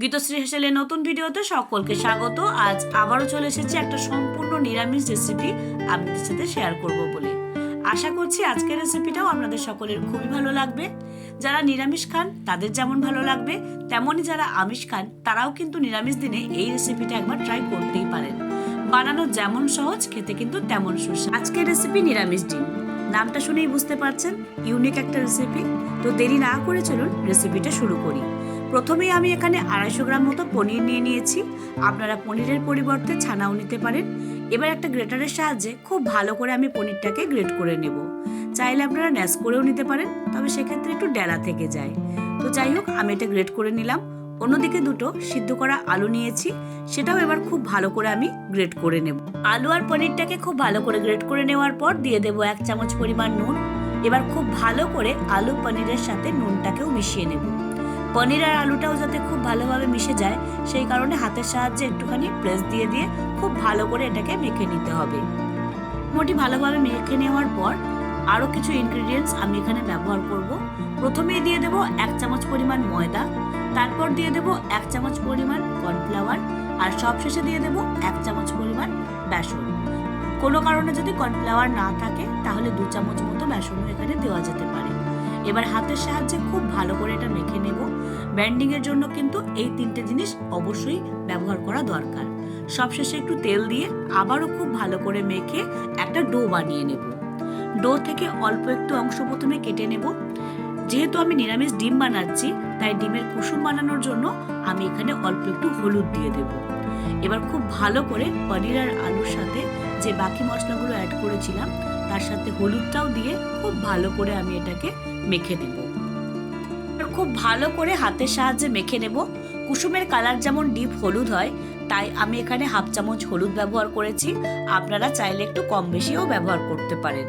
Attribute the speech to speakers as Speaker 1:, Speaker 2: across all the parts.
Speaker 1: গীতশ্রী হেসেলের নতুন ভিডিওতে সকলকে স্বাগত। আজ আবারও চলে এসেছি একটা সম্পূর্ণ নিরামিষ রেসিপি আপনাদের সাথে শেয়ার করব বলে। আশা করছি আজকের রেসিপিটাও আপনাদের সকলের খুবই ভালো লাগবে। যারা নিরামিষ খান তাদের যেমন ভালো লাগবে, তেমনই যারা আমিষ খান তারাও কিন্তু নিরামিষ দিনে এই রেসিপিটা একবার ট্রাই করতেই পারেন। বানানো যেমন সহজ, খেতে কিন্তু তেমন সুস্বাদু। আজকের রেসিপি নিরামিষ ডিম। নামটা শুনেই বুঝতে পারছেন ইউনিক একটা রেসিপি। তো দেরি না করে চলুন রেসিপিটা শুরু করি। প্রথমেই আমি এখানে 250 গ্রাম মতো পনির নিয়ে নিয়েছি। আপনারা পনিরের পরিবর্তে ছানাও নিতে পারেন। এবার একটা গ্রেটারের সাহায্যে খুব ভালো করে আমি পনিরটাকে গ্রেট করে নেব। চাইলে আপনারা ন্যাশ করেও নিতে পারেন, তবে সেক্ষেত্রে একটু ডেলা থেকে যায়। তো যাই হোক, আমি এটা গ্রেট করে নিলাম। অন্যদিকে দুটো সিদ্ধ করা আলু নিয়েছি, সেটাও এবার খুব ভালো করে আমি গ্রেট করে নেব। আলু আর পনিরটাকে খুব ভালো করে গ্রেট করে নেওয়ার পর দিয়ে দেবো 1 চামচ পরিমাণ নুন। এবার খুব ভালো করে আলু পনিরের সাথে নুনটাকেও মিশিয়ে নেব। পনির আর আলুটাও যাতে খুব ভালোভাবে মিশে যায়, সেই কারণে হাতের সাহায্যে একটুখানি প্রেস দিয়ে দিয়ে খুব ভালো করে এটাকে মেখে নিতে হবে। মোটামুটি ভালোভাবে মেখে নেওয়ার পর আরও কিছু ইনগ্রিডিয়েন্টস আমি এখানে ব্যবহার করব। প্রথমেই দিয়ে দেবো 1 চামচ পরিমাণ ময়দা, তারপর দিয়ে দেবো 1 চামচ পরিমাণ কর্নফ্লাওয়ার, আর সবশেষে দিয়ে দেবো 1 চামচ পরিমাণ বেসন। কোনো কারণে যদি কর্নফ্লাওয়ার না থাকে তাহলে 2 চামচ মতো বেসনও এখানে দেওয়া যেতে পারে। এবার হাতের সাহায্যে খুব ভালো করে এটা মেখে নেব। ব্যান্ডিং এর জন্য কিন্তু এই 3টে জিনিস অবশ্যই ব্যবহার করা দরকার। সবশেষে একটু তেল দিয়ে আবারও খুব ভালো করে মেখে একটা ডো বানিয়ে নেব। ডো থেকে অল্প একটু অংশ প্রথমে কেটে নেব। যেহেতু আমি নিরামিষ ডিম বানাচ্ছি, তাই ডিমের কুসুম বানানোর জন্য আমি এখানে অল্প একটু হলুদ দিয়ে দেব। এবার খুব ভালো করে পনির আর আলুর সাথে যে বাকি মশলাগুলো অ্যাড করেছিলাম তার সাথে হলুদটাও দিয়ে খুব ভালো করে আমি এটাকে মেখে নেব। খুব ভালো করে হাতের সাহায্যে মেখে নেব। কুসুমের কালার যেমন ডিপ হলুদ হয়, তাই আমি এখানে 1/2 চামচ হলুদ ব্যবহার করেছি। আপনারা চাইলে একটু কম বেশিও ব্যবহার করতে পারেন।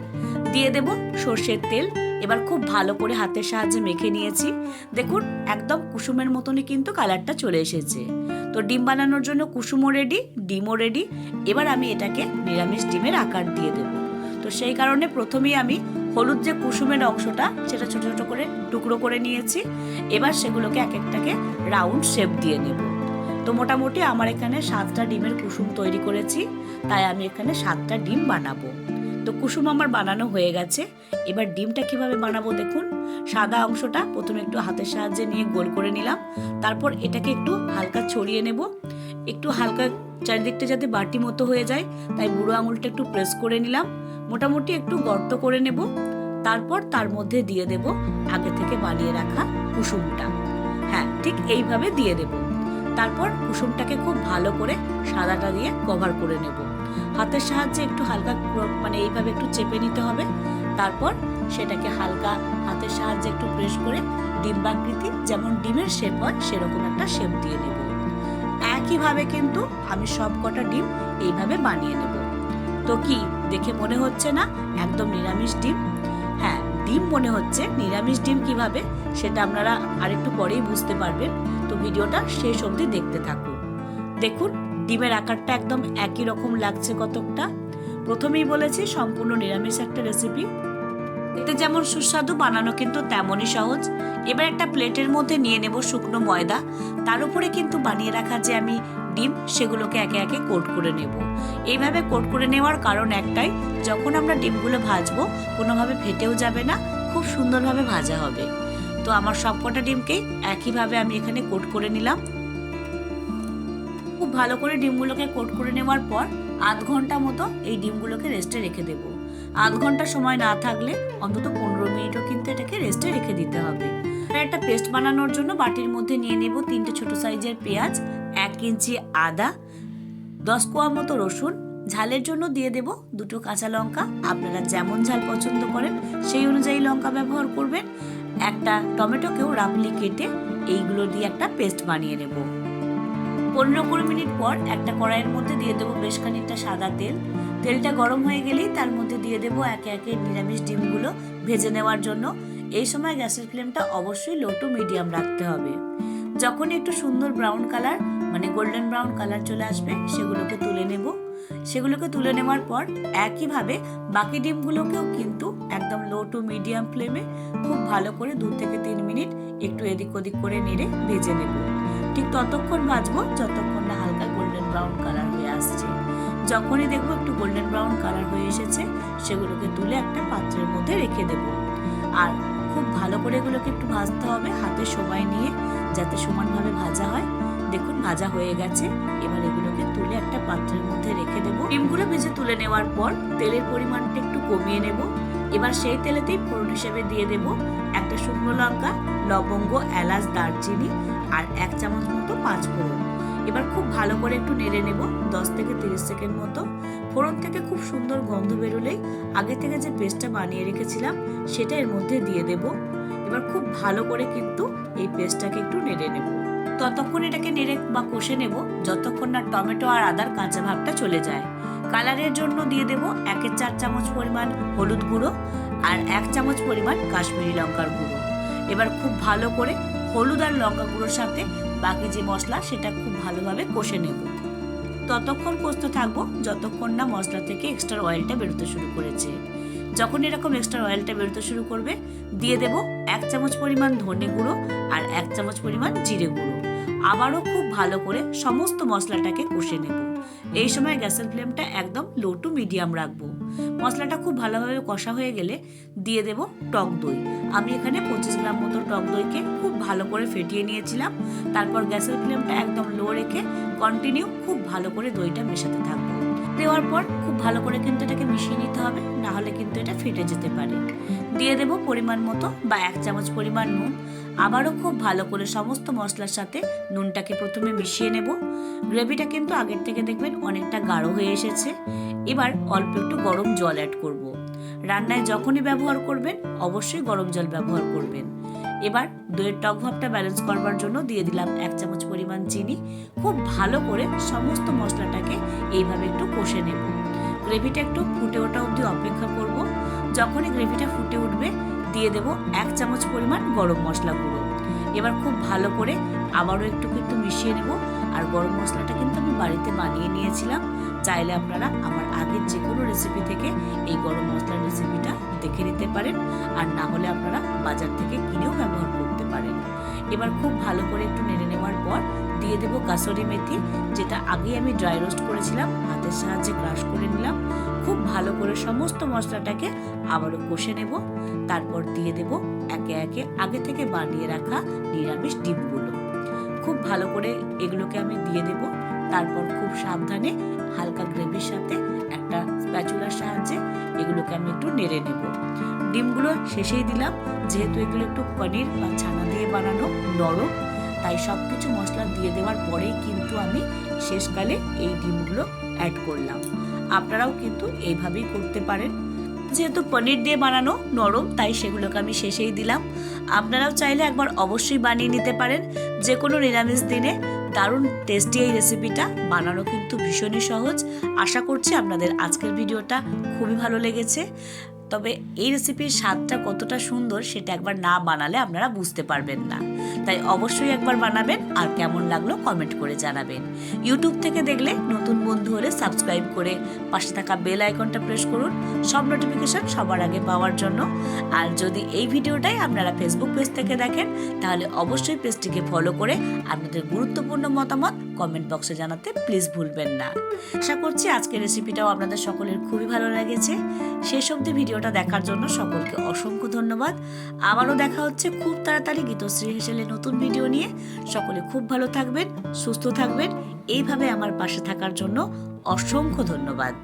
Speaker 1: দিয়ে দেব সর্ষের তেল। এবার খুব ভালো করে হাতের সাহায্যে মেখে নিয়েছি। দেখুন, একদম কুসুমের মতনই কিন্তু কালারটা চলে এসেছে। তো ডিম বানানোর জন্য কুসুমও রেডি, ডিমও রেডি। এবার আমি এটাকে নিরামিষ ডিমের আকার দিয়ে দেব। তো সেই কারণে প্রথমেই আমি হলুদ যে কুসুমের অংশটা, সেটা ছোট ছোট করে টুকরো করে নিয়েছি। এবার সেগুলোকে এক একটাকে রাউন্ড শেপ দিয়ে নেব। তো মোটামুটি আমার এখানে 7টা ডিমের কুসুম তৈরি করেছি, তাই আমি এখানে 7টা ডিম বানাবো। তো কুসুম আমার বানানো হয়ে গেছে। এবার ডিমটা কিভাবে বানাবো দেখুন। সাদা অংশটা প্রথমে একটু হাতের সাহায্যে নিয়ে গোল করে নিলাম। তারপর এটাকে একটু হালকা ছড়িয়ে নেব। একটু হালকা চারিদিকটা যাতে বাটি মতো হয়ে যায়, তাই বুড়ো আঙুলটা একটু প্রেস করে নিলাম। মোটামুটি একটু গর্ত করে নেব। তারপর তার মধ্যে দিয়ে দেব আগে থেকে বানিয়ে রাখা কুসুমটা। হ্যাঁ, ঠিক এইভাবে দিয়ে দেব। তারপর কুসুমটাকে খুব ভালো করে সাদাটা দিয়ে কভার করে নেব। হাতের সাহায্যে একটু হালকা এইভাবে একটু চেপে নিতে হবে। তারপর সেটাকে হালকা হাতের সাহায্যে একটু প্রেস করে ডিম্বাকৃতি, যেমন ডিমের শেপ হয় সেরকম একটা শেপ দিয়ে নেব। একইভাবে কিন্তু আমি সব কটা ডিম এইভাবে বানিয়ে নেব। তো কি দেখে মনে হচ্ছে না একদম নিরামিষ ডিম? হ্যাঁ, ডিম মনে হচ্ছে। নিরামিষ ডিম কিভাবে সেটা আপনারা আরেকটু পরেই বুঝতে পারবেন। তো ভিডিওটা শেষ অবধি দেখতে থাকুন। দেখুন, ডিমের আকারটা একদম একই রকম লাগছে কতকটা। প্রথমেই বলেছি সম্পূর্ণ নিরামিষ একটা রেসিপি। এতে যেমন সুস্বাদু, বানানো কিন্তু তেমনই সহজ। এবার একটা প্লেটের মধ্যে নিয়ে নেব শুকনো ময়দা। তার উপরে কিন্তু বানিয়ে রাখা যে আমি ডিম, সেগুলোকে একে একে কোট করে নেব। এইভাবে কোট করে নেওয়ার কারণ একটাই, যখন আমরা ডিমগুলো ভাজবো কোনোভাবে ফেটেও যাবে না, খুব সুন্দরভাবে ভাজা হবে। তো আমার সবকটা ডিমকেই একইভাবে আমি এখানে কোট করে নিলাম। খুব ভালো করে ডিমগুলোকে কোট করে নেওয়ার পর 1/2 ঘন্টা মতো এই ডিমগুলোকে রেস্টে রেখে দেবো। 1/2 ঘন্টা সময় না থাকলে অন্তত 15 মিনিটও কিন্তু এটাকে রেস্টে রেখে দিতে হবে। একটা পেস্ট বানানোর জন্য বাটির মধ্যে নিয়ে নেব 3টে ছোট সাইজের পেঁয়াজ, 1 ইঞ্চি আদা, 10 কোয়া মতো রসুন। ঝালের জন্য দিয়ে দেব 2টো কাঁচা লঙ্কা। আপনারা যেমন ঝাল পছন্দ করেন সেই অনুযায়ী লঙ্কা ব্যবহার করবেন। একটা টমেটোকেও রাফলি কেটে এইগুলো দিয়ে একটা পেস্ট বানিয়ে নেব। 15-20 মিনিট পর একটা কড়াইয়ের মধ্যে দিয়ে দেবো বেশ খানিকটা সাদা তেল। তেলটা গরম হয়ে গেলেই তার মধ্যে দিয়ে দেবো একে একে নিরামিষ ডিমগুলো ভেজে নেওয়ার জন্য। এই সময় গ্যাসের ফ্লেমটা অবশ্যই লো টু মিডিয়াম রাখতে হবে। যখন একটু সুন্দর brown colour, golden brown colour চলে আসবে, সেগুলোকে তুলে নেব। সেগুলোকে তুলে নেওয়ার পর একইভাবে বাকি ডিমগুলোকেও কিন্তু একদম লো টু মিডিয়াম ফ্লেমে খুব ভালো করে 2 থেকে 3 মিনিট একটু এদিক ওদিক করে নেড়ে ভেজে নেব। ঠিক ততক্ষণ ভাজবো যতক্ষণ না হালকা গোল্ডেন ব্রাউন কালার হয়ে আসছে। যখনই দেখবো একটু গোল্ডেন ব্রাউন কালার হয়ে এসেছে, সেগুলোকে তুলে একটা পাত্রের মধ্যে রেখে দেবো। আর খুব ভালো করে এগুলোকে একটু ভাজতে হবে, হাতে সময় নিয়ে, যাতে সমানভাবে ভাজা হয়। দেখুন ভাজা হয়ে গেছে। এবার এগুলোকে তুলে একটা পাত্রের মধ্যে রেখে দেবো। ডিমগুলো ভেজে তুলে নেওয়ার পর তেলের পরিমাণটা একটু কমিয়ে নেব। এবার সেই তেলেতেই ফোড়ন হিসেবে দিয়ে দেব একটা শুকনো লঙ্কা, লবঙ্গ, এলাচ, দারচিনি আর 1 চামচ মতো পাঁচফোড়ন। এবার খুব ভালো করে একটু নেড়ে নেব 10 থেকে 30 সেকেন্ড মতো। ফোড়ন থেকে খুব সুন্দর গন্ধ বেরোলেই আগে থেকে যে পেস্টটা বানিয়ে রেখেছিলাম সেটা এর মধ্যে দিয়ে দেব। এবার খুব ভালো করে কিন্তু এই পেস্টটাকে একটু নেড়ে নেব। ততক্ষণ এটাকে নেড়ে বা কষে নেব যতক্ষণ না টমেটো আর আদার কাঁচা ভাবটা চলে যায়। কালারের জন্য দিয়ে দেব 1/4 চামচ পরিমাণ হলুদ গুঁড়ো আর 1 চামচ পরিমাণ কাশ্মীরি লঙ্কার গুঁড়ো। এবার খুব ভালো করে হলুদ আর লঙ্কা গুঁড়োর সাথে বাকি যে মশলা সেটা খুব ভালোভাবে কষে নেব। ততক্ষণ কষতে থাকবো যতক্ষণ না মশলা থেকে এক্সট্রা অয়েলটা বেরোতে শুরু করেছে। যখন এরকম এক্সট্রা অয়েলটা বেরোতে শুরু করবে দিয়ে দেব 1 চামচ পরিমাণ ধনে গুঁড়ো আর 1 চামচ পরিমাণ জিরে গুঁড়ো। আবারও খুব ভালো করে সমস্ত মশলাটাকে কষে নেব। এই সময় গ্যাসের ফ্লেমটা একদম লো টু মিডিয়াম রাখবো। মশলাটা খুব ভালোভাবে কষা হয়ে গেলে দিয়ে দেব টক দই। আমি এখানে 25 গ্রাম মতো টক দইকে খুব ভালো করে ফেটিয়ে নিয়েছিলাম। তারপর গ্যাসের ফ্লেমটা একদম লো রেখে কন্টিনিউ খুব ভালো করে দইটা মেশাতে থাকবো। দেওয়ার পর খুব ভালো করে কিন্তু এটাকে মিশিয়ে নিতে হবে, না হলে কিন্তু এটা ফেটে যেতে পারে। দিয়ে দেব পরিমাণ মতো বা 1 চামচ পরিমাণ নুন। আবারও খুব ভালো করে সমস্ত মশলার সাথে নুনটাকে প্রথমে মিশিয়ে নেব। গ্রেভিটা কিন্তু আগের থেকে দেখবেন অনেকটা গাঢ় হয়ে এসেছে। এবার অল্প একটু গরম জল অ্যাড করব। রান্নায় যখনই ব্যবহার করবেন অবশ্যই গরম জল ব্যবহার করবেন। এবার দইয়ের টক ভাবটা ব্যালেন্স করবার জন্য দিয়ে দিলাম 1 চামচ পরিমাণ চিনি। খুব ভালো করে সমস্ত মশলাটাকে এইভাবে একটু কষে নেব। গ্রেভিটা একটু ফুটে ওঠা অবধি অপেক্ষা করব। যখনই গ্রেভিটা ফুটে উঠবে দিয়ে দেব 1 চামচ পরিমাণ গরম মশলা গুঁড়ো। এবার খুব ভালো করে আবারও একটু মিশিয়ে নেব। আর গরম মশলাটা কিন্তু আমি বাড়িতে বানিয়ে নিয়েছিলাম। চাইলে আপনারা আমার আগের যে কোনো রেসিপি থেকে এই গরম মশলার রেসিপিটা দেখে নিতে পারেন, আর না হলে আপনারা বাজার থেকে কিনেও ব্যবহার করতে পারেন। এবার খুব ভালো করে একটু নেড়ে নেওয়ার পর দিয়ে দেব কাসুরি মেথি, যেটা আগে আমি ড্রাই রোস্ট করেছিলাম, হাতের সাহায্যে ক্রাশ করে নিলাম। খুব ভালো করে সমস্ত মশলাটাকে আবারও কষে নেব। তারপর দিয়ে দেব একে একে আগে থেকে বানিয়ে রাখা নিরামিষ ডিমগুলো। খুব ভালো করে এগুলোকে আমি দিয়ে দেব। তারপর খুব সাবধানে হালকা গ্রেভির সাথে একটা স্প্যাচুলার সাহায্যে এগুলোকে আমি একটু নেড়ে নেব। ডিমগুলো শেষেই দিলাম, যেহেতু এগুলো একটু পনির বা ছানা দিয়ে বানানো, নরম, তাই সবকিছু মশলা দিয়ে দেওয়ার পরেই কিন্তু আমি শেষকালে এই ডিমগুলো অ্যাড করলাম। আপনারাও কিন্তু এইভাবেই করতে পারেন। যেহেতু পনির দিয়ে বানানো, নরম, তাই সেগুলোকে আমি শেষেই দিলাম। আপনারাও চাইলে একবার অবশ্যই বানিয়ে নিতে পারেন যে কোনো নিরামিষ দিনে। দারুণ টেস্টি এই রেসিপিটা, বানানো কিন্তু ভীষণই সহজ। আশা করছি আপনাদের আজকের ভিডিওটা খুবই ভালো লেগেছে। তবে এই রেসিপির স্বাদটা কতটা সুন্দর সেটা একবার না বানালে আপনারা বুঝতে পারবেন না। তাই অবশ্যই একবার বানাবেন আর কেমন লাগলো কমেন্ট করে জানাবেন। ইউটিউব থেকে দেখলে নতুন বন্ধু হলে সাবস্ক্রাইব করে পাশে থাকা বেল আইকনটা প্রেস করুন সব নোটিফিকেশন সবার আগে পাওয়ার জন্য। আর যদি এই ভিডিওটাই আপনারা ফেসবুক পেজ থেকে দেখেন তাহলে অবশ্যই পেজটিকে ফলো করে আপনাদের গুরুত্বপূর্ণ মতামত কমেন্ট বক্সে জানাতে প্লিজ ভুলবেন না। আশা করছি আজকের রেসিপিটাও আপনাদের সকলের খুবই ভালো লেগেছে। শেষ অবধি ভিডিওটা দেখার জন্য সকলকে অসংখ্য ধন্যবাদ। আবারও দেখা হচ্ছে খুব তাড়াতাড়ি গীতশ্রী হেসেলের নতুন ভিডিও নিয়ে। সকলে খুব ভালো থাকবেন, সুস্থ থাকবেন। এইভাবে আমার পাশে থাকার জন্য অসংখ্য ধন্যবাদ।